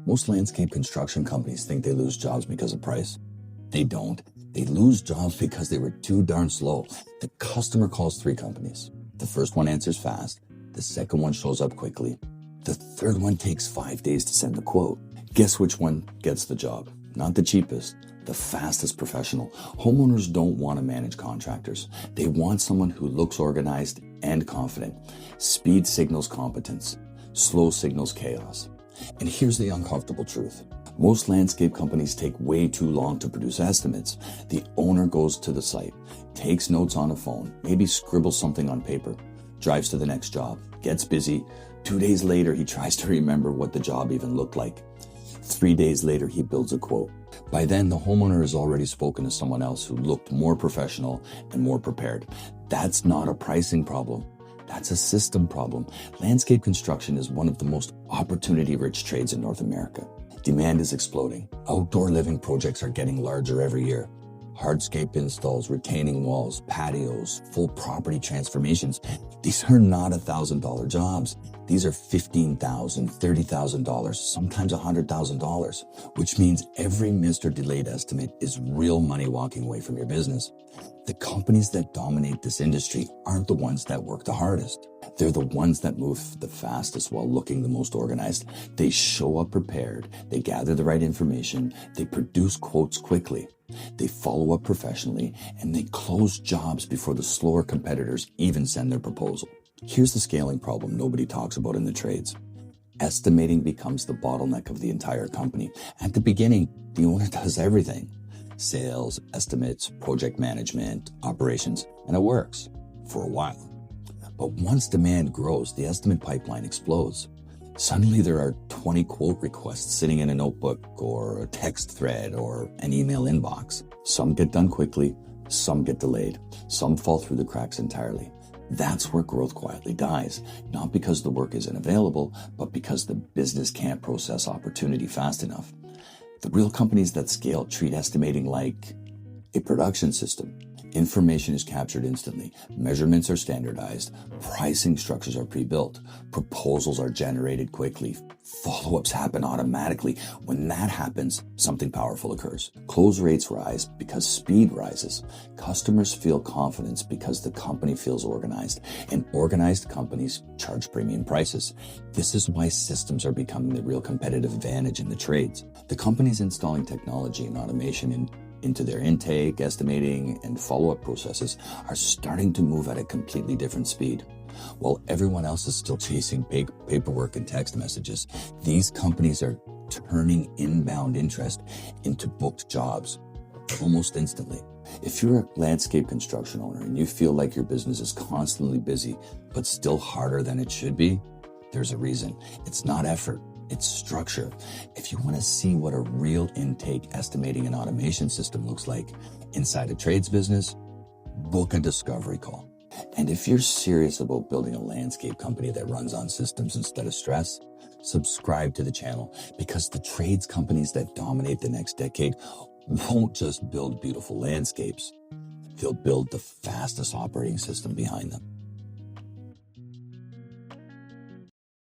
Most landscape construction companies think they lose jobs because of price. They don't. They lose jobs because they were too darn slow. The customer calls 3 companies. The first one answers fast. The second one shows up quickly. The third one takes 5 days to send the quote. Guess which one gets the job? Not the cheapest, the fastest professional. Homeowners don't want to manage contractors. They want someone who looks organized and confident. Speed signals competence. Slow signals chaos. And here's the uncomfortable truth. Most landscape companies take way too long to produce estimates. The owner goes to the site, takes notes on a phone, maybe scribbles something on paper, drives to the next job, gets busy. 2 days later, he tries to remember what the job even looked like. 3 days later, he builds a quote. By then, the homeowner has already spoken to someone else who looked more professional and more prepared. That's not a pricing problem. That's a system problem. Landscape construction is one of the most opportunity-rich trades in North America. Demand is exploding. Outdoor living projects are getting larger every year. Hardscape installs, retaining walls, patios, full property transformations. These are not $1,000 jobs. These are $15,000, $30,000, sometimes $100,000, which means every missed or delayed estimate is real money walking away from your business. The companies that dominate this industry aren't the ones that work the hardest. They're the ones that move the fastest while looking the most organized. They show up prepared, they gather the right information, they produce quotes quickly, they follow up professionally, and they close jobs before the slower competitors even send their proposal. Here's the scaling problem nobody talks about in the trades. Estimating becomes the bottleneck of the entire company. At the beginning, the owner does everything. Sales, estimates, project management, operations, and it works for a while. But once demand grows, the estimate pipeline explodes. Suddenly there are 20 quote requests sitting in a notebook or a text thread or an email inbox. Some get done quickly, some get delayed, some fall through the cracks entirely. That's where growth quietly dies, not because the work isn't available, but because the business can't process opportunity fast enough. The real companies that scale treat estimating like a production system. Information is captured instantly, measurements are standardized, pricing structures are pre-built, proposals are generated quickly, follow-ups happen automatically. When that happens, something powerful occurs. Close rates rise because speed rises. Customers feel confidence because the company feels organized, and organized companies charge premium prices. This is why systems are becoming the real competitive advantage in the trades. The companies installing technology and automation into their intake, estimating, and follow-up processes are starting to move at a completely different speed. While everyone else is still chasing paperwork and text messages, these companies are turning inbound interest into booked jobs almost instantly. If you're a landscape construction owner and you feel like your business is constantly busy, but still harder than it should be, there's a reason. It's not effort. It's structure. If you want to see what a real intake, estimating, and automation system looks like inside a trades business, book a discovery call. And if you're serious about building a landscape company that runs on systems instead of stress, subscribe to the channel, because the trades companies that dominate the next decade won't just build beautiful landscapes. They'll build the fastest operating system behind them.